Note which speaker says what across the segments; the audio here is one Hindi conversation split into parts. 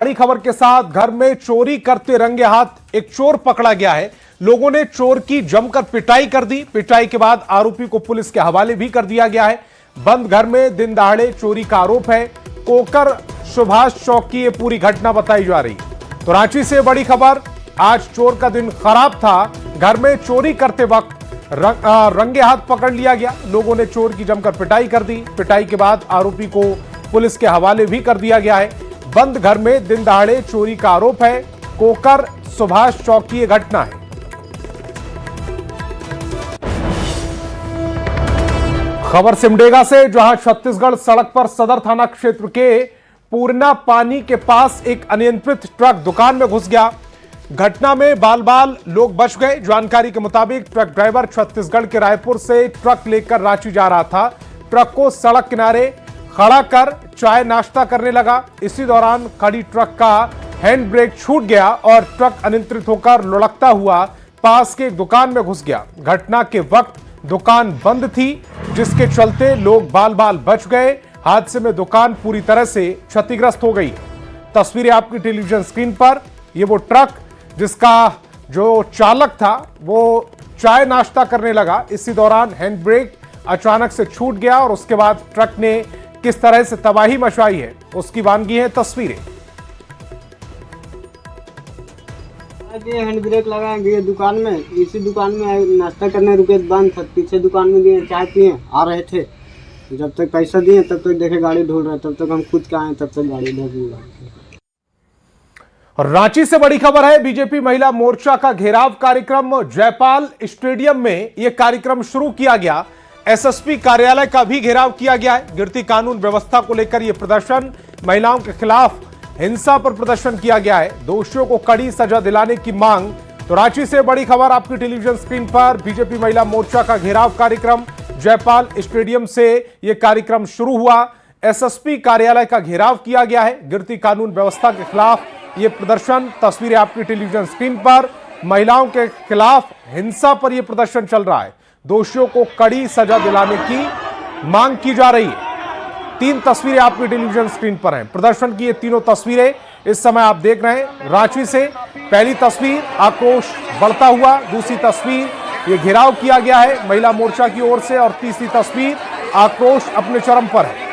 Speaker 1: बड़ी खबर के साथ घर में चोरी करते रंगे हाथ एक चोर पकड़ा गया है। लोगों ने चोर की जमकर पिटाई कर दी। पिटाई के बाद आरोपी को पुलिस के हवाले भी कर दिया गया है। बंद घर में दिन दहाड़े चोरी का आरोप है। कोकर सुभाष चौक की यह पूरी घटना बताई जा रही है। तो रांची से बड़ी खबर, आज चोर का दिन खराब था। घर में चोरी करते वक्त रंगे हाथ पकड़ लिया गया। लोगों ने चोर की जमकर पिटाई कर दी। पिटाई के बाद आरोपी को पुलिस के हवाले भी कर दिया गया है। बंद घर में दिन दहाड़े चोरी का आरोप है। कोकर सुभाष चौक की यह घटना है। खबर सिमडेगा से, जहां छत्तीसगढ़ सड़क पर सदर थाना क्षेत्र के पूर्णा पानी के पास एक अनियंत्रित ट्रक दुकान में घुस गया। घटना में बाल बाल लोग बच गए। जानकारी के मुताबिक ट्रक ड्राइवर छत्तीसगढ़ के रायपुर से ट्रक लेकर रांची जा रहा था। ट्रक को सड़क किनारे खड़ा कर चाय नाश्ता करने लगा। इसी दौरान खड़ी ट्रक का हैंड ब्रेक छूट गया और ट्रक अनियंत्रित होकर लुढ़कता हुआ पास के एक दुकान में घुस गया। घटना के वक्त दुकान बंद थी, जिसके चलते लोग बाल बाल बच गए। हादसे में दुकान पूरी तरह से क्षतिग्रस्त हो गई। तस्वीरें आपकी टेलीविजन स्क्रीन पर। यह वो ट्रक जिसका जो चालक था वो चाय नाश्ता करने लगा। इसी दौरान हैंड ब्रेक अचानक से छूट गया और उसके बाद ट्रक ने किस तरह से तबाही मचाई है उसकी वानगी है तस्वीरें।
Speaker 2: हैंड ब्रेक लगाए दुकान में, इसी दुकान में नाश्ता करने रुके, बंद था। पीछे दुकान में गए, चाय पिए, आ रहे थे। जब तक पैसा दिए तब तक देखे गाड़ी ढूंढ रहे, तब तक हम खुद के आए, तब तक गाड़ी ढूंढ ली।
Speaker 1: और रांची से बड़ी खबर है, बीजेपी महिला मोर्चा का घेराव कार्यक्रम जयपाल स्टेडियम में यह कार्यक्रम शुरू किया गया। एसएसपी कार्यालय का भी घेराव किया गया है। गिरती कानून व्यवस्था को लेकर यह प्रदर्शन, महिलाओं के खिलाफ हिंसा पर प्रदर्शन किया गया है। दोषियों को कड़ी सजा दिलाने की मांग। तो रांची से बड़ी खबर आपकी टेलीविजन स्क्रीन पर। बीजेपी महिला मोर्चा का घेराव कार्यक्रम जयपाल स्टेडियम से यह कार्यक्रम शुरू हुआ। एसएसपी कार्यालय का घेराव किया गया है। गिरती कानून व्यवस्था के खिलाफ यह प्रदर्शन। तस्वीरें आपकी टेलीविजन स्क्रीन पर। महिलाओं के खिलाफ हिंसा पर यह प्रदर्शन चल रहा है। दोषियों को कड़ी सजा दिलाने की मांग की जा रही है। 3 तस्वीरें आपकी टेलीविजन स्क्रीन पर हैं। प्रदर्शन की ये तीनों तस्वीरें इस समय आप देख रहे हैं रांची से। पहली तस्वीर आक्रोश बढ़ता हुआ, दूसरी तस्वीर ये घेराव किया गया है महिला मोर्चा की ओर से, और तीसरी तस्वीर आक्रोश अपने चरम पर है।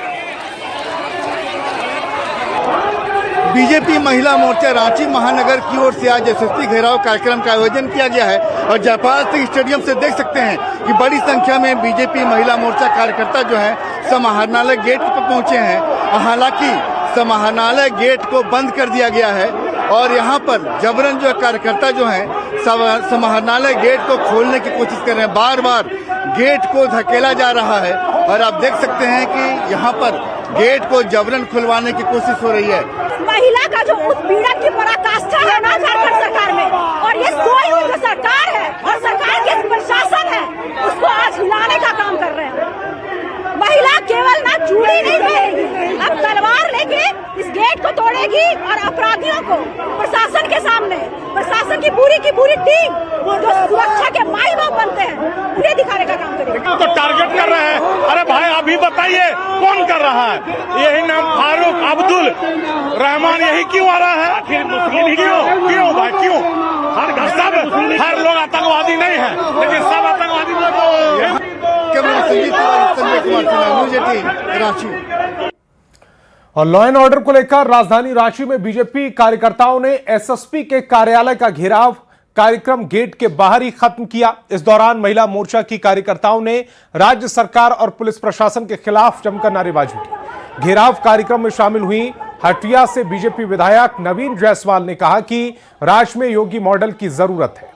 Speaker 3: बीजेपी महिला मोर्चा रांची महानगर की ओर से आज एसएसपी घेराव कार्यक्रम का आयोजन किया गया है और जयपाल सिंह स्टेडियम से देख सकते हैं कि बड़ी संख्या में बीजेपी महिला मोर्चा कार्यकर्ता जो है समाहरणालय गेट पर पहुंचे हैं। हालांकि समाहरणालय गेट को बंद कर दिया गया है और यहां पर जबरन जो कार्यकर्ता जो हैं समाहरणालय गेट को खोलने की कोशिश कर रहे हैं। बार बार गेट को धकेला जा रहा है और आप देख सकते हैं कि यहां पर गेट को जबरन खुलवाने की कोशिश हो रही है।
Speaker 4: महिला का जो उत्पीड़न की पराकाष्ठा है ना झारखंड सरकार में, और ये सोई हुई जो सरकार है और सरकार के प्रशासन है, उसको आज हिलाने का काम कर रहे हैं। महिला केवल ना चूड़ी नहीं पहनेगी, अब तलवार लेके इस गेट को तोड़ेगी और अपराधियों को प्रशासन के सामने, प्रशासन की पूरी टीम जो सुरक्षा के माई बाप बनते हैं, उन्हें दिखाने का काम करेगी।
Speaker 5: तो टारगेट कर रहे हैं। अरे भाई अभी बताइए कौन कर रहा है? यही नाम फारूक अब्दुल रहमान, यही क्यों आ रहा है? आखिर मुस्लिम क्यों भाई क्यों? हर लोग आतंकवादी नहीं है, लेकिन सब आतंकवादी लोग।
Speaker 1: और लॉ एंड ऑर्डर को लेकर राजधानी रांची में बीजेपी कार्यकर्ताओं ने एसएसपी के कार्यालय का घेराव कार्यक्रम गेट के बाहर ही खत्म किया। इस दौरान महिला मोर्चा की कार्यकर्ताओं ने राज्य सरकार और पुलिस प्रशासन के खिलाफ जमकर नारेबाजी की। घेराव कार्यक्रम में शामिल हुई हटिया से बीजेपी विधायक नवीन जायसवाल ने कहा कि राज्य में योगी मॉडल की जरूरत है।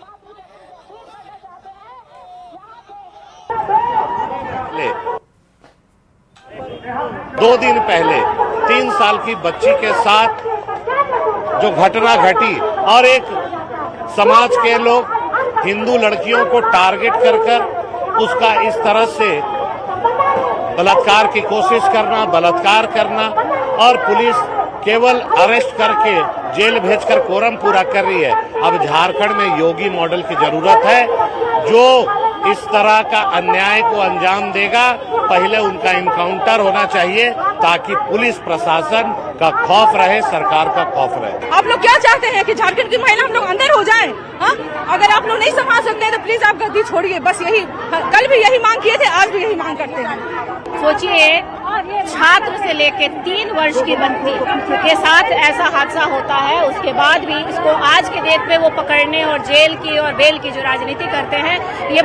Speaker 6: 2 दिन पहले 3 साल की बच्ची के साथ जो घटना घटी और एक समाज के लोग हिंदू लड़कियों को टारगेट कर उसका इस तरह से बलात्कार की कोशिश करना, बलात्कार करना और पुलिस केवल अरेस्ट करके जेल भेजकर कोरम पूरा कर रही है। अब झारखंड में योगी मॉडल की जरूरत है, जो इस तरह का अन्याय को अंजाम देगा। पहले उनका इनकाउंटर होना चाहिए ताकि पुलिस प्रशासन का खौफ रहे, सरकार का खौफ रहे।
Speaker 4: आप लोग क्या चाहते हैं कि झारखंड की महिला हम लोग अंदर हो जाएं? हाँ, अगर आप लोग नहीं संभाल सकते हैं तो प्लीज आप गद्दी छोड़िए। बस यही, कल भी यही मांग किए थे, आज भी यही मांग करते हैं।
Speaker 7: सोचिए, छात्र से लेके 3 वर्ष की बच्ची के साथ ऐसा हादसा होता है, उसके बाद भी इसको आज के डेट पे वो पकड़ने और जेल की और बेल की जो राजनीति करते हैं, ये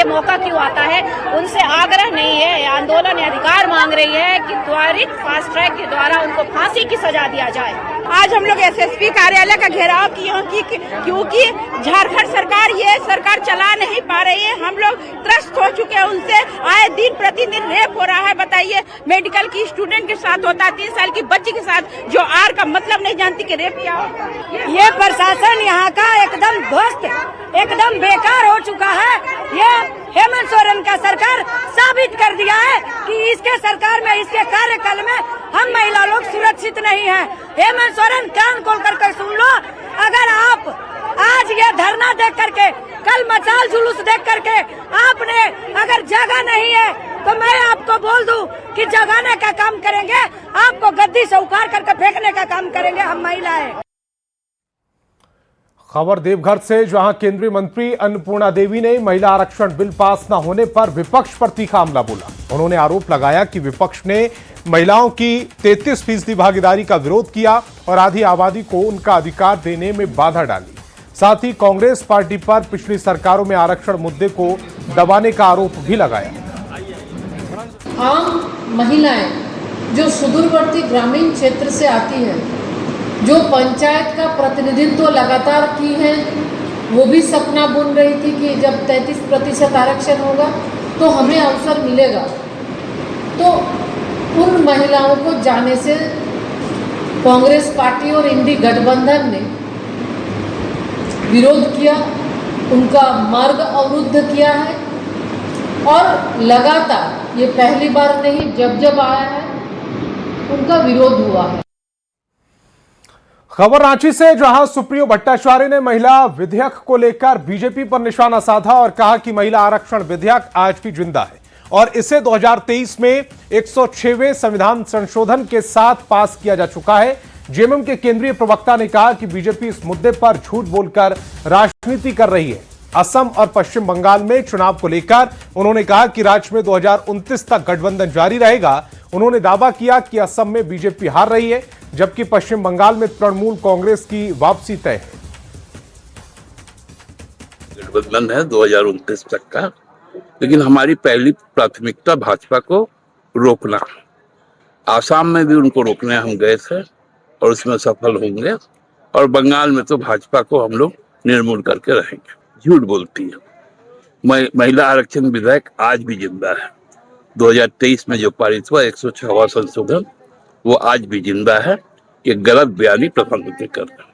Speaker 7: मौका क्यों आता है? उनसे आग्रह नहीं है, आंदोलन अधिकार मांग रही है कि त्वरित फास्ट ट्रैक के द्वारा उनको फांसी की सजा दिया जाए।
Speaker 4: आज हम लोग एसएसपी कार्यालय का घेराव किए क्योंकि झारखंड सरकार ये सरकार चला नहीं पा रही है। हम लोग त्रस्त हो चुके हैं उनसे। आए दिन प्रतिदिन रेप हो रहा है। बताइए, मेडिकल की स्टूडेंट के साथ होता है, 3 साल की बच्ची के साथ, जो आर का मतलब नहीं जानती कि रेप क्या होता है।
Speaker 8: ये प्रशासन यहाँ का एकदम ध्वस्त, एकदम बेकार हो चुका है। ये हेमंत सोरेन का सरकार साबित कर दिया है कि इसके सरकार में, इसके कार्यकाल में हम महिला लोग सुरक्षित नहीं हैं। हेमंत सोरेन, कान खोल कर सुन लो। अगर आप आज ये धरना देख करके, कल मचाल जुलूस देख करके आपने अगर जगह नहीं है, तो मैं आपको बोल दूं कि जगाने का काम करेंगे, आपको गद्दी से उखाड़ करके फेंकने का काम करेंगे हम महिलाएं।
Speaker 1: खबर देवघर से, जहां केंद्रीय मंत्री अन्नपूर्णा देवी ने महिला आरक्षण बिल पास न होने पर विपक्ष पर तीखा हमला बोला। उन्होंने आरोप लगाया कि विपक्ष ने महिलाओं की 33% भागीदारी का विरोध किया और आधी आबादी को उनका अधिकार देने में बाधा डाली। साथ ही कांग्रेस पार्टी पर पिछली सरकारों में आरक्षण मुद्दे को दबाने का आरोप भी लगाया।
Speaker 9: आम महिलाएं जो सुदूरवर्ती ग्रामीण क्षेत्र से आती है, जो पंचायत का प्रतिनिधित्व लगातार की है, वो भी सपना बुन रही थी कि जब 33% आरक्षण होगा तो हमें अवसर मिलेगा। तो उन महिलाओं को जाने से कांग्रेस पार्टी और इंडी गठबंधन ने विरोध किया, उनका मार्ग अवरुद्ध किया है और लगातार, ये पहली बार नहीं, जब आया है उनका विरोध हुआ है।
Speaker 1: खबर रांची से, जहां सुप्रियो भट्टाचार्य ने महिला विधेयक को लेकर बीजेपी पर निशाना साधा और कहा कि महिला आरक्षण विधेयक आज भी जिंदा है और इसे 2023 में 106वें संविधान संशोधन के साथ पास किया जा चुका है। जेएमएम के केंद्रीय प्रवक्ता ने कहा कि बीजेपी इस मुद्दे पर झूठ बोलकर राजनीति कर रही है। असम और पश्चिम बंगाल में चुनाव को लेकर उन्होंने कहा कि राज्य में 2029 तक गठबंधन जारी रहेगा। उन्होंने दावा किया कि असम में बीजेपी हार रही है, जबकि पश्चिम बंगाल में तृणमूल कांग्रेस की वापसी तय है।
Speaker 10: गठबंधन है 2029 तक का, लेकिन हमारी पहली प्राथमिकता भाजपा को रोकना। आसाम में भी उनको रोकने हम गए थे और उसमें सफल होंगे, और बंगाल में तो भाजपा को हम लोग निर्मूल करके रहेंगे। झूठ बोलती है। महिला आरक्षण विधेयक आज भी जिंदा है। 2023 में जो पारित हुआ 106वां संशोधन, वो आज भी जिंदा है। ये गलत बयानी प्रधानमंत्री कर रहे हैं।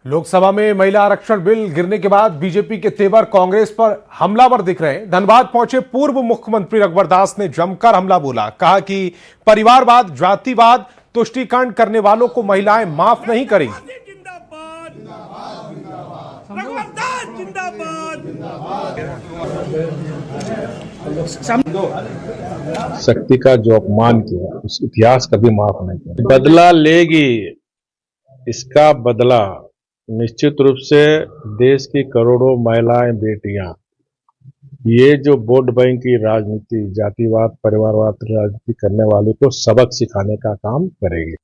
Speaker 1: लोकसभा में महिला आरक्षण बिल गिरने के बाद बीजेपी के तेवर कांग्रेस पर हमलावर दिख रहे हैं। धनबाद पहुंचे पूर्व मुख्यमंत्री रघुवर दास ने जमकर हमला बोला। कहा कि परिवारवाद, जातिवाद, तुष्टीकरण करने वालों को महिलाएं माफ नहीं करेंगी।
Speaker 11: शक्ति का जो अपमान किया, उस इतिहास कभी माफ नहीं किया। बदला लेगी, इसका बदला निश्चित रूप से देश की करोड़ों महिलाएं, बेटियां, ये जो वोट बैंक की राजनीति, जातिवाद, परिवारवाद राजनीति करने वाले को सबक सिखाने का काम करेगी।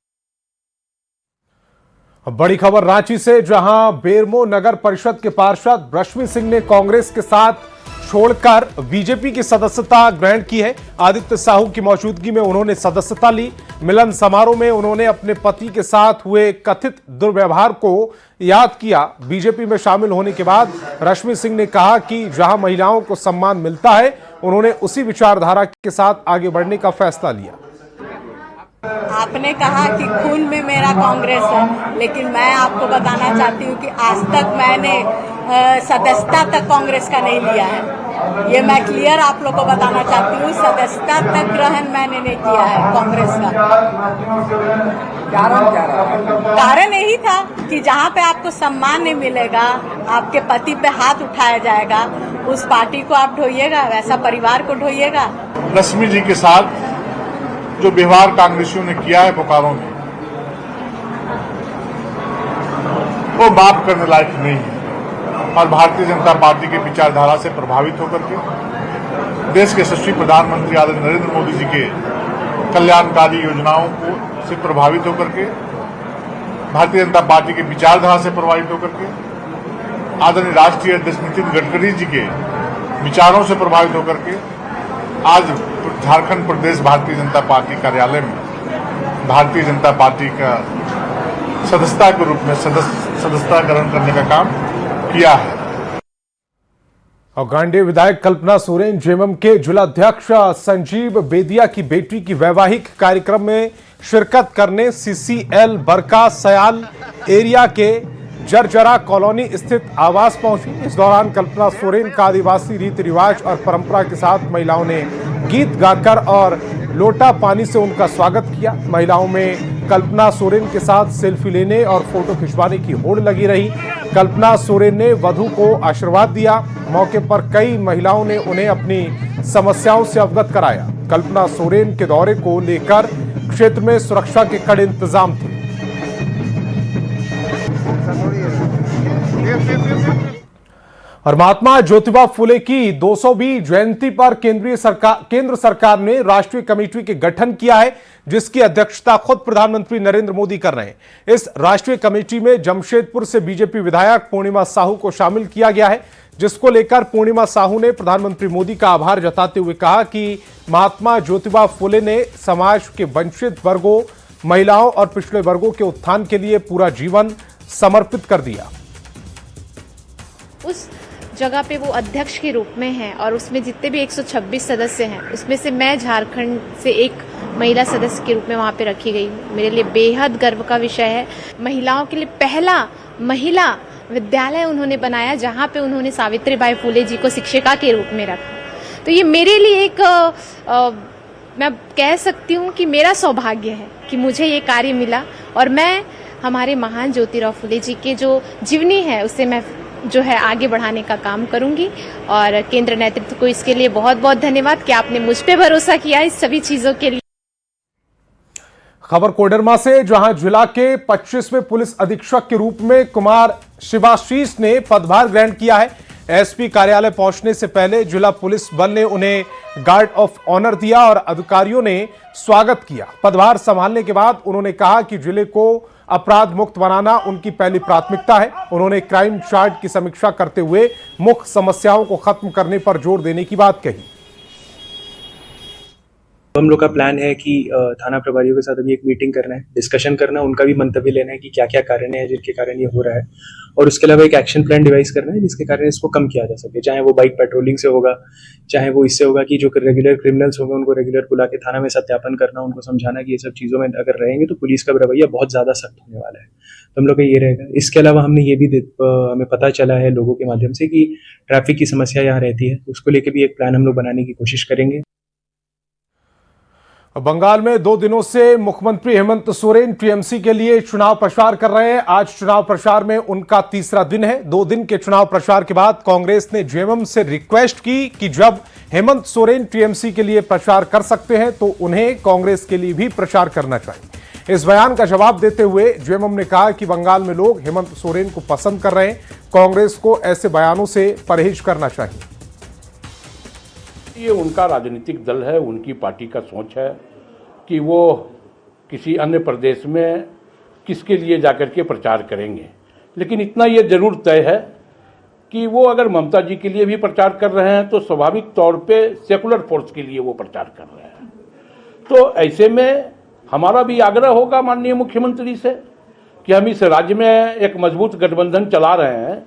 Speaker 1: बड़ी खबर रांची से, जहां बेरमो नगर परिषद के पार्षद रश्मि सिंह ने कांग्रेस के साथ छोड़कर बीजेपी की सदस्यता ग्रहण की है। आदित्य साहू की मौजूदगी में उन्होंने सदस्यता ली। मिलन समारोह में उन्होंने अपने पति के साथ हुए कथित दुर्व्यवहार को याद किया। बीजेपी में शामिल होने के बाद रश्मि सिंह ने कहा कि जहां महिलाओं को सम्मान मिलता है, उन्होंने उसी विचारधारा के साथ आगे बढ़ने का फैसला लिया।
Speaker 12: आपने कहा कि खून में मेरा कांग्रेस है, लेकिन मैं आपको बताना चाहती हूँ कि आज तक मैंने सदस्यता तक कांग्रेस का नहीं लिया है। ये मैं क्लियर आप लोग को बताना चाहती हूँ। सदस्यता तक ग्रहण मैंने नहीं किया है कांग्रेस का। कारण यही था कि जहाँ पे आपको सम्मान नहीं मिलेगा, आपके पति पे हाथ उठाया जाएगा, उस पार्टी को आप ढोइएगा, वैसा परिवार को ढोइएगा।
Speaker 5: रश्मि जी के साथ जो व्यवहार कांग्रेसियों ने किया है बोकारो में, वो माफ करने लायक नहीं है। और भारतीय जनता पार्टी की विचारधारा से प्रभावित होकर के देश के यशस्वी प्रधानमंत्री आदरणीय नरेंद्र मोदी जी के कल्याणकारी योजनाओं को से प्रभावित होकर के, भारतीय जनता पार्टी की विचारधारा से प्रभावित होकर के, आदरणीय राष्ट्रीय अध्यक्ष नितिन गडकरी जी के विचारों से प्रभावित होकर के आज झारखंड प्रदेश भारतीय जनता पार्टी कार्यालय में भारतीय जनता पार्टी का सदस्यता के रूप में सदस्यता ग्रहण करने का काम किया है।
Speaker 1: और गांडे विधायक कल्पना सोरेन जेएमएम के जिलाध्यक्ष संजीव बेदिया की बेटी की वैवाहिक कार्यक्रम में शिरकत करने सीसीएल बरका सयाल एरिया के जरजरा कॉलोनी स्थित आवास पहुंची। इस दौरान कल्पना सोरेन का आदिवासी रीति रिवाज और परंपरा के साथ महिलाओं ने गीत गाकर और लोटा पानी से उनका स्वागत किया। महिलाओं में कल्पना सोरेन के साथ सेल्फी लेने और फोटो खिंचवाने की होड़ लगी रही। कल्पना सोरेन ने वधू को आशीर्वाद दिया। मौके पर कई महिलाओं ने उन्हें अपनी समस्याओं से अवगत कराया। कल्पना सोरेन के दौरे को लेकर क्षेत्र में सुरक्षा के कड़े इंतजाम थे। और महात्मा ज्योतिबा फुले की 200वीं जयंती पर केंद्र सरकार ने राष्ट्रीय कमेटी के गठन किया है, जिसकी अध्यक्षता खुद प्रधानमंत्री नरेंद्र मोदी कर रहे हैं। इस राष्ट्रीय कमेटी में जमशेदपुर से बीजेपी विधायक पूर्णिमा साहू को शामिल किया गया है, जिसको लेकर पूर्णिमा साहू ने प्रधानमंत्री मोदी का आभार जताते हुए कहा कि महात्मा ज्योतिबा फुले ने समाज के वंचित वर्गों, महिलाओं और पिछड़े वर्गों के उत्थान के लिए पूरा जीवन समर्पित कर दिया।
Speaker 7: उस जगह पे वो अध्यक्ष के रूप में हैं और उसमें जितने भी 126 सदस्य हैं, उसमें से मैं झारखंड से एक महिला सदस्य के रूप में वहाँ पे रखी गई हूँ। मेरे लिए बेहद गर्व का विषय है। महिलाओं के लिए पहला महिला विद्यालय उन्होंने बनाया, जहाँ पे उन्होंने सावित्रीबाई फुले जी को शिक्षिका के रूप में रखा। तो ये मेरे लिए एक मैं कह सकती हूँ कि मेरा सौभाग्य है कि मुझे ये कार्य मिला और मैं हमारे महान ज्योतिराव फुले जी के जो जीवनी है उसे मैं जो है आगे बढ़ाने का काम करूंगी। और केंद्र नेतृत्व को इसके लिए बहुत बहुत धन्यवाद कि आपने मुझ पे भरोसा किया इस सभी चीजों के लिए।
Speaker 1: खबर कोडरमा से, जहां जिला के 25वें पुलिस अधीक्षक के रूप में कुमार शिवाशीष ने पदभार ग्रहण किया है। एसपी कार्यालय पहुंचने से पहले जिला पुलिस बल ने उन्हें गार्ड ऑफ ऑनर दिया और अधिकारियों ने स्वागत किया। पदभार संभालने के बाद उन्होंने कहा कि जिले को अपराध मुक्त बनाना उनकी पहली प्राथमिकता है। उन्होंने क्राइम चार्ट की समीक्षा करते हुए मुख्य समस्याओं को खत्म करने पर जोर देने की बात कही।
Speaker 13: हम लोग का प्लान है कि थाना प्रभारियों के साथ अभी एक मीटिंग करना है, डिस्कशन करना है, उनका भी मंतव्य लेना है कि क्या क्या कारण है जिनके कारण ये हो रहा है, और उसके अलावा एक एक्शन प्लान डिवाइस करना है जिसके कारण इसको कम किया जा सके। चाहे वो बाइक पेट्रोलिंग से होगा, चाहे वो इससे होगा कि जो रेगुलर क्रिमिनल्स होंगे उनको रेगुलर बुला के थाना में सत्यापन करना, उनको समझाना कि ये सब चीज़ों में अगर रहेंगे तो पुलिस का रवैया बहुत ज़्यादा सख्त होने वाला है। तो हम लोग का ये रहेगा। इसके अलावा हमने ये भी हमें पता चला है लोगों के माध्यम से कि ट्रैफिक की समस्या यहाँ रहती है, उसको लेकर भी एक प्लान हम लोग बनाने की कोशिश करेंगे।
Speaker 1: बंगाल में 2 दिनों से मुख्यमंत्री हेमंत सोरेन टीएमसी के लिए चुनाव प्रचार कर रहे हैं। आज चुनाव प्रचार में उनका तीसरा दिन है। 2 दिन के चुनाव प्रचार के बाद कांग्रेस ने जेएमएम से रिक्वेस्ट की कि जब हेमंत सोरेन टीएमसी के लिए प्रचार कर सकते हैं तो उन्हें कांग्रेस के लिए भी प्रचार करना चाहिए। इस बयान का जवाब देते हुए जेएमएम ने कहा कि बंगाल में लोग हेमंत सोरेन को पसंद कर रहे हैं, कांग्रेस को ऐसे बयानों से परहेज करना चाहिए।
Speaker 14: ये उनका राजनीतिक दल है, उनकी पार्टी का सोच है कि वो किसी अन्य प्रदेश में किसके लिए जाकर के प्रचार करेंगे। लेकिन इतना ये जरूर तय है कि वो अगर ममता जी के लिए भी प्रचार कर रहे हैं तो स्वाभाविक तौर पे सेकुलर फोर्स के लिए वो प्रचार कर रहे हैं। तो ऐसे में हमारा भी आग्रह होगा माननीय मुख्यमंत्री से कि हम इस राज्य में एक मजबूत गठबंधन चला रहे हैं।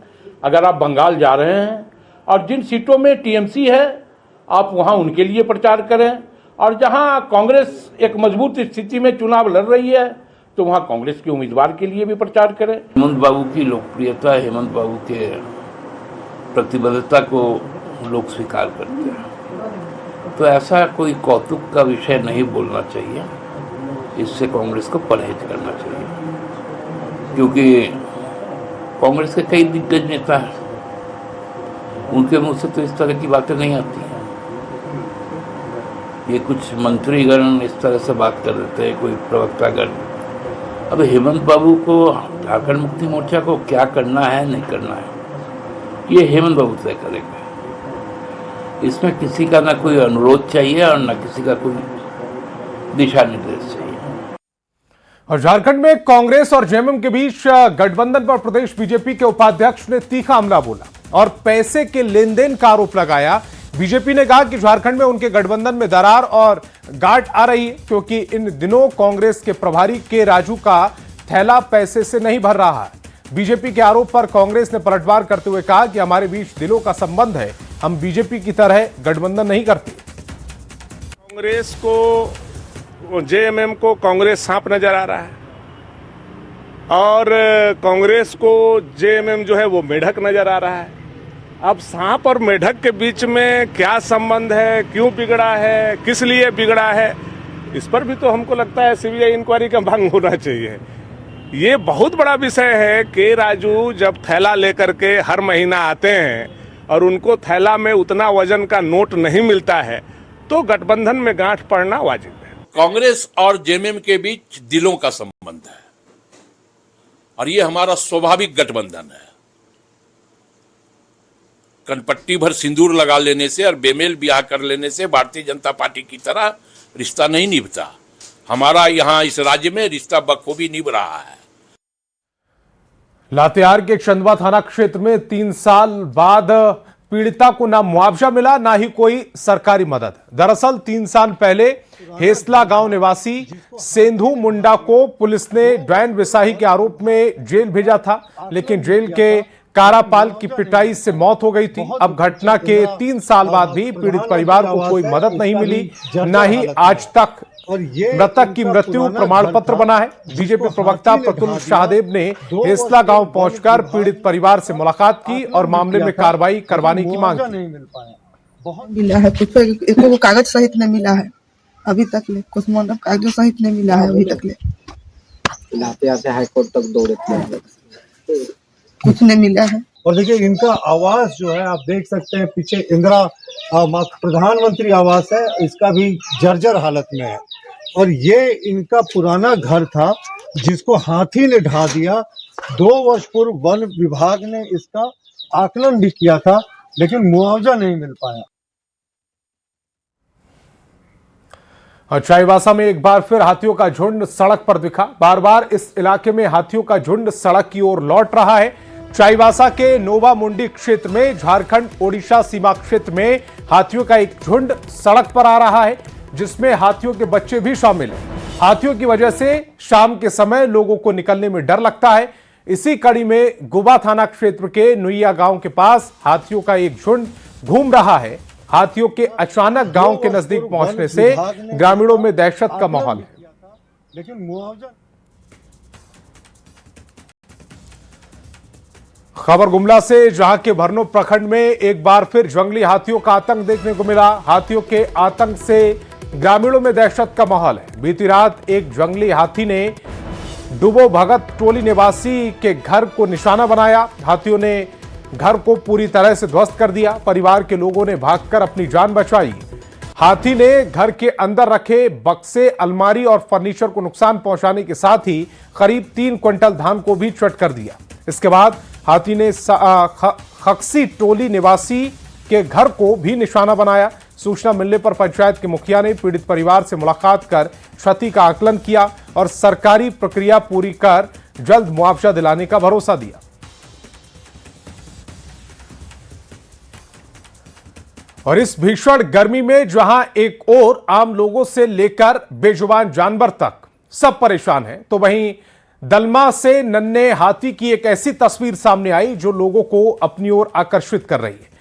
Speaker 14: अगर आप बंगाल जा रहे हैं और जिन सीटों में टीएमसी है आप वहाँ उनके लिए प्रचार करें, और जहां कांग्रेस एक मजबूत स्थिति में चुनाव लड़ रही है तो वहां कांग्रेस के उम्मीदवार के लिए भी प्रचार करें।
Speaker 10: हेमंत बाबू की लोकप्रियता, हेमंत बाबू के प्रतिबद्धता को लोग स्वीकार करते हैं। तो ऐसा कोई कौतुक का विषय नहीं बोलना चाहिए, इससे कांग्रेस को परहेज करना चाहिए, क्योंकि कांग्रेस के कई दिग्गज नेता हैं, उनके मुंह से तो इस तरह की बातें नहीं आती हैं। ये कुछ मंत्रीगण इस तरह से बात कर देते हैं, कोई प्रवक्तागण। अब हेमंत बाबू को, झारखंड मुक्ति मोर्चा को क्या करना है नहीं करना है, ये हेमंत बाबू तय करेंगे। इसमें किसी का ना कोई अनुरोध चाहिए और ना किसी का कोई दिशा निर्देश चाहिए।
Speaker 1: और झारखंड में कांग्रेस और जेएमएम के बीच गठबंधन पर प्रदेश बीजेपी के उपाध्यक्ष ने तीखा हमला बोला और पैसे के लेन देन का आरोप लगाया। बीजेपी ने कहा कि झारखंड में उनके गठबंधन में दरार और गांठ आ रही है, क्योंकि इन दिनों कांग्रेस के प्रभारी के राजू का थैला पैसे से नहीं भर रहा है। बीजेपी के आरोप पर कांग्रेस ने पलटवार करते हुए कहा कि हमारे बीच दिलों का संबंध है, हम बीजेपी की तरह गठबंधन नहीं करते।
Speaker 5: कांग्रेस को, जेएमएम को कांग्रेस सांप नजर आ रहा है और कांग्रेस को जेएमएम जो है वो मेढक नजर आ रहा है। अब सांप और मेढक के बीच में क्या संबंध है, क्यों बिगड़ा है, किस लिए बिगड़ा है, इस पर भी तो हमको लगता है सीबीआई इंक्वायरी का मांग होना चाहिए। ये बहुत बड़ा विषय है कि राजू जब थैला लेकर के हर महीना आते हैं और उनको थैला में उतना वजन का नोट नहीं मिलता है, तो गठबंधन में गांठ पड़ना वाजिब है।
Speaker 15: कांग्रेस और जेएमएम के बीच दिलों का संबंध है और ये हमारा स्वाभाविक गठबंधन है। कनपट्टी भर सिंदूर लगा लेने से और बेमेल ब्याह कर लेने से भारतीय जनता पार्टी की तरह रिश्ता नहीं निभता। हमारा यहाँ इस राज्य में रिश्ता बखूबी निभ रहा है।
Speaker 1: लातेहार के चंदवा थाना क्षेत्र में 3 साल बाद पीड़िता को ना मुआवजा मिला, ना ही कोई सरकारी मदद। दरअसल 3 साल पहले हेसला गांव निवासी सेंधु मुंडा को पुलिस ने डैन विसाही के आरोप में जेल भेजा था, लेकिन जेल के कारापाल की पिटाई से मौत हो गई थी। अब घटना के 3 साल बाद भी पीड़ित परिवार को कोई मदद नहीं मिली, न ही आज तक मृतक की मृत्यु प्रमाण पत्र बना है। बीजेपी प्रवक्ता प्रतुल शाहदेव ने हेसला गांव पहुंचकर पीड़ित परिवार से मुलाकात की और मामले में कार्रवाई करवाने की मांग की।
Speaker 16: मिला है कुछ, एक कागज सहित नहीं मिला है अभी तक ले, कुछ मतलब कागज सहित नहीं मिला है अभी तक ले।
Speaker 2: लाते आते हाईकोर्ट तक दौड़े थे,
Speaker 16: कुछ नहीं मिला है।
Speaker 17: और देखिए इनका आवास जो है आप देख सकते हैं, पीछे इंदिरा प्रधानमंत्री आवास है, इसका भी जर्जर हालत में है। और ये इनका पुराना घर था जिसको हाथी ने ढा दिया। 2 वर्ष पूर्व वन विभाग ने इसका आकलन भी किया था, लेकिन मुआवजा नहीं मिल पाया।
Speaker 1: चाईबासा में एक बार फिर हाथियों का झुंड सड़क पर दिखा। बार बार इस इलाके में हाथियों का झुंड सड़क की ओर लौट रहा है। चाईबासा के नोवा मुंडी क्षेत्र में झारखंड ओडिशा सीमा क्षेत्र में हाथियों का एक झुंड सड़क पर आ रहा है, जिसमें हाथियों के बच्चे भी शामिल हैं। हाथियों की वजह से शाम के समय लोगों को निकलने में डर लगता है। इसी कड़ी में गुबा थाना क्षेत्र के नुइया गांव के पास हाथियों का एक झुंड घूम रहा है। हाथियों के अचानक गांव के नजदीक पहुंचने से ग्रामीणों में दहशत का माहौल है।
Speaker 17: लेकिन मुआवजा।
Speaker 1: खबर गुमला से, जहां के भरनो प्रखंड में एक बार फिर जंगली हाथियों का आतंक देखने को मिला। हाथियों के आतंक से ग्रामीणों में दहशत का माहौल है। बीती रात एक जंगली हाथी ने डुबो भगत टोली निवासी के घर को निशाना बनाया। हाथियों ने घर को पूरी तरह से ध्वस्त कर दिया। परिवार के लोगों ने भागकर अपनी जान बचाई। हाथी ने घर के अंदर रखे बक्से, अलमारी और फर्नीचर को नुकसान पहुंचाने के साथ ही करीब 3 क्विंटल धान को भी चट कर दिया। इसके बाद हाथी ने खक्सी टोली निवासी के घर को भी निशाना बनाया। सूचना मिलने पर पंचायत के मुखिया ने पीड़ित परिवार से मुलाकात कर क्षति का आकलन किया और सरकारी प्रक्रिया पूरी कर जल्द मुआवजा दिलाने का भरोसा दिया। और इस भीषण गर्मी में जहां एक ओर आम लोगों से लेकर बेजुबान जानवर तक सब परेशान हैं, तो वहीं दलमा से नन्हे हाथी की एक ऐसी तस्वीर सामने आई जो लोगों को अपनी ओर आकर्षित कर रही है।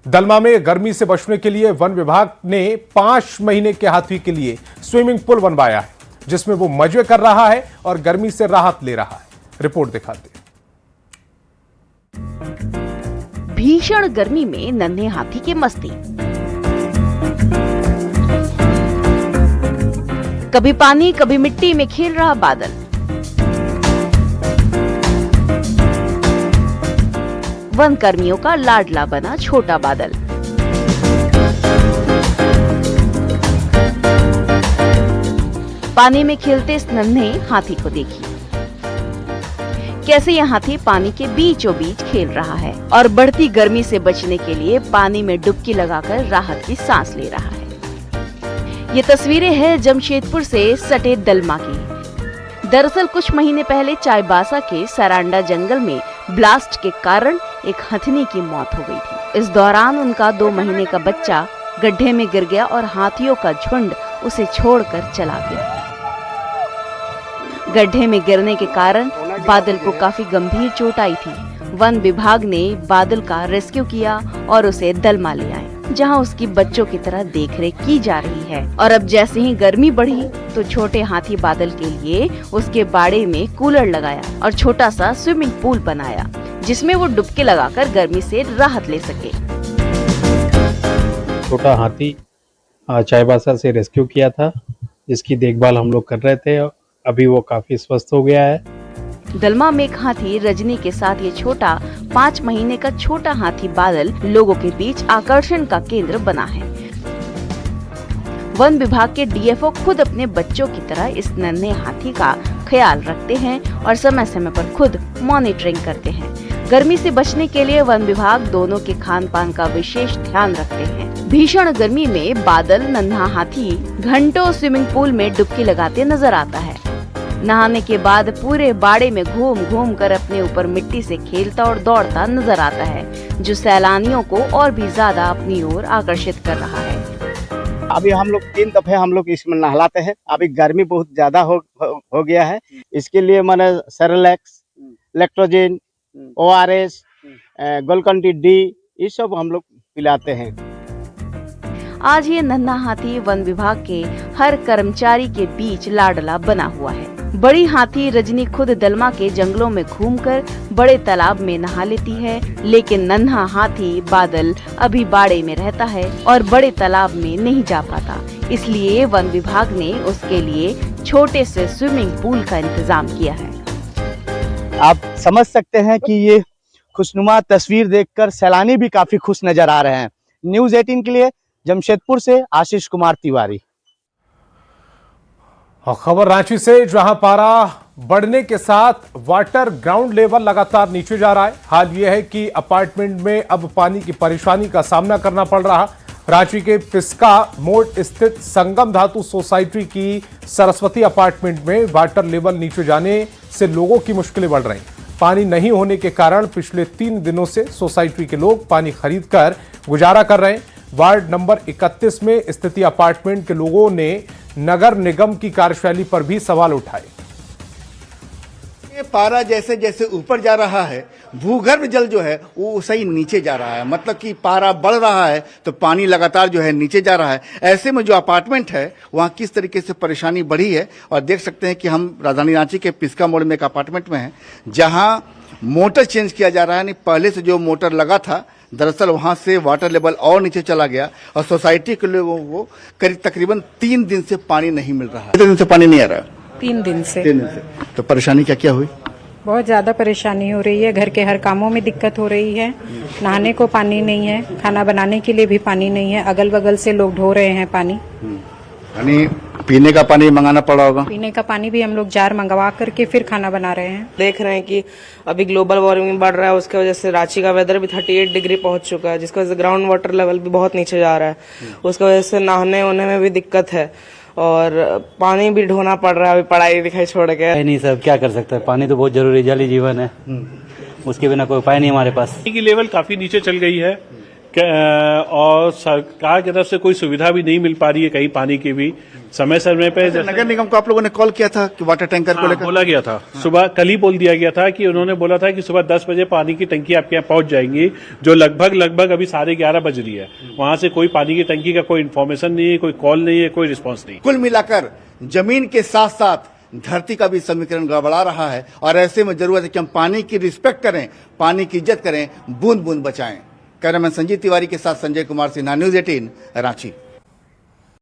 Speaker 1: दलमा में गर्मी से बचने के लिए वन विभाग ने 5 महीने के हाथी के लिए स्विमिंग पूल बनवाया है, जिसमें वो मजे कर रहा है और गर्मी से राहत ले रहा है। रिपोर्ट दिखाते हैं।
Speaker 18: भीषण गर्मी में नन्हे हाथी की मस्ती। कभी पानी कभी मिट्टी में खेल रहा बादल। वन कर्मियों का लाडला बना छोटा बादल। पानी में खेलते इस नन्हे हाथी को देखिए, कैसे यह हाथी पानी के बीचों बीच खेल रहा है और बढ़ती गर्मी से बचने के लिए पानी में डुबकी लगाकर राहत की सांस ले रहा है। ये तस्वीरें हैं जमशेदपुर से सटे दलमा की। दरअसल कुछ महीने पहले चाईबासा के सरांडा जंगल में ब्लास्ट के कारण एक हथिनी की मौत हो गई थी। इस दौरान उनका 2 महीने का बच्चा गड्ढे में गिर गया और हाथियों का झुंड उसे छोड़कर चला गया। गड्ढे में गिरने के कारण बादल को काफी गंभीर चोट आई थी। वन विभाग ने बादल का रेस्क्यू किया और उसे दलमा ले आए, जहां उसकी बच्चों की तरह देखरेख की जा रही है। और अब जैसे ही गर्मी बढ़ी तो छोटे हाथी बादल के लिए उसके बाड़े में कूलर लगाया और छोटा सा स्विमिंग पूल बनाया, जिसमें वो डुबकी लगाकर गर्मी से राहत ले सके।
Speaker 19: छोटा हाथी चाईबासा से रेस्क्यू किया था, जिसकी देखभाल हम लोग कर रहे थे। अभी वो काफी स्वस्थ हो गया है।
Speaker 18: दलमा में एक हाथी रजनी के साथ ये छोटा 5 महीने का छोटा हाथी बादल लोगों के बीच आकर्षण का केंद्र बना है। वन विभाग के डीएफओ खुद अपने बच्चों की तरह इस नन्हे हाथी का ख्याल रखते हैं और समय समय पर खुद मॉनिटरिंग करते हैं। गर्मी से बचने के लिए वन विभाग दोनों के खान पान का विशेष ध्यान रखते हैं। भीषण गर्मी में बादल नन्हा हाथी घंटों स्विमिंग पूल में डुबकी लगाते नजर आता है। नहाने के बाद पूरे बाड़े में घूम घूम कर अपने ऊपर मिट्टी से खेलता और दौड़ता नजर आता है, जो सैलानियों को और भी ज्यादा अपनी ओर आकर्षित कर रहा है।
Speaker 2: अभी हम लोग 3 दफे हम लोग इसमें नहलाते हैं। अभी गर्मी बहुत ज्यादा हो गया है, इसके लिए मैंने Cerelacs, lactogen, ORS, Glucon D ये सब हम लोग पिलाते हैं।
Speaker 18: आज ये नन्हा हाथी वन विभाग के हर कर्मचारी के बीच लाडला बना हुआ है। बड़ी हाथी रजनी खुद दलमा के जंगलों में घूमकर बड़े तालाब में नहा लेती है, लेकिन नन्हा हाथी बादल अभी बाड़े में रहता है और बड़े तालाब में नहीं जा पाता। इसलिए वन विभाग ने उसके लिए छोटे से स्विमिंग पूल का इंतजाम किया है।
Speaker 3: आप समझ सकते हैं कि ये खुशनुमा तस्वीर देखकर सैलानी भी काफी खुश नजर आ रहे हैं। न्यूज़ 18 के लिए जमशेदपुर से आशीष कुमार तिवारी।
Speaker 1: और खबर रांची से, जहां पारा बढ़ने के साथ वाटर ग्राउंड लेवल लगातार नीचे जा रहा है। हाल यह है कि अपार्टमेंट में अब पानी की परेशानी का सामना करना पड़ रहा। रांची के पिस्का मोड़ स्थित संगम धातु सोसाइटी की सरस्वती अपार्टमेंट में वाटर लेवल नीचे जाने से लोगों की मुश्किलें बढ़ रही। पानी नहीं होने के कारण पिछले 3 दिनों से सोसाइटी के लोग पानी खरीदकर गुजारा कर रहे हैं। वार्ड नंबर 31 में स्थित अपार्टमेंट के लोगों ने नगर निगम की कार्यशैली पर भी सवाल उठाए।
Speaker 3: पारा जैसे जैसे ऊपर जा रहा है, भूगर्भ जल जो है वो सही नीचे जा रहा है। मतलब कि पारा बढ़ रहा है तो पानी लगातार जो है नीचे जा रहा है। ऐसे में जो अपार्टमेंट है वहाँ किस तरीके से परेशानी बढ़ी है। और देख सकते हैं कि हम राजधानी रांची के पिस्का मोड़ में एक अपार्टमेंट में हैं, जहाँ मोटर चेंज किया जा रहा है। पहले से जो मोटर लगा था, दरअसल वहां से वाटर लेवल और नीचे चला गया और सोसाइटी के लोगों को करीब तकरीबन 3 दिन से पानी नहीं मिल रहा है। कितने दिन से पानी नहीं आ रहा है?
Speaker 20: 3 दिन से।
Speaker 3: 3 दिन से। तो परेशानी क्या क्या हुई?
Speaker 20: बहुत ज्यादा परेशानी हो रही है। घर के हर कामों में दिक्कत हो रही है। नहाने को पानी नहीं है, खाना बनाने के लिए भी पानी नहीं है। अगल बगल से लोग ढो रहे हैं पानी।
Speaker 3: यानी पीने का पानी मंगाना पड़ा होगा?
Speaker 20: पीने का पानी भी हम लोग जार मंगवा करके फिर खाना बना रहे हैं।
Speaker 21: देख रहे हैं कि अभी ग्लोबल वार्मिंग बढ़ रहा है, उसके वजह से रांची का वेदर भी 38 डिग्री पहुंच चुका है, जिसकी वजह से ग्राउंड वाटर लेवल भी बहुत नीचे जा रहा है। उसकी वजह से नहाने होने में भी दिक्कत है और पानी भी ढोना पड़ रहा है। अभी पढ़ाई लिखाई छोड़ के
Speaker 22: नहीं सर, क्या कर सकते हैं, पानी तो बहुत जरूरी, जल ही जीवन है, उसके बिना कोई उपाय नहीं हमारे पास।
Speaker 23: पानी की लेवल काफी नीचे चल गई है और सरकार की तरफ से कोई सुविधा भी नहीं मिल पा रही है कहीं पानी की भी समय समय पे।
Speaker 3: नगर निगम को आप लोगों ने कॉल किया था कि वाटर टैंकर को लेकर?
Speaker 23: बोला गया था सुबह, कल ही बोल दिया गया था कि उन्होंने बोला था कि सुबह 10 बजे पानी की टंकी आपके यहाँ पहुंच जाएंगी, जो लगभग अभी 11:30 बज रही है। वहां से कोई पानी की टंकी का कोई इन्फॉर्मेशन नहीं है, कोई कॉल नहीं है, कोई रिस्पॉन्स नहीं।
Speaker 3: कुल मिलाकर जमीन के साथ साथ धरती का भी समीकरण गड़बड़ा रहा है और ऐसे में जरूरत है कि हम पानी की रिस्पेक्ट करें, पानी की इज्जत करें, बूंद बूंद बचाएं। कैमरामैन संजीव तिवारी के साथ संजय कुमार सिन्हा, न्यूज 18 रांची।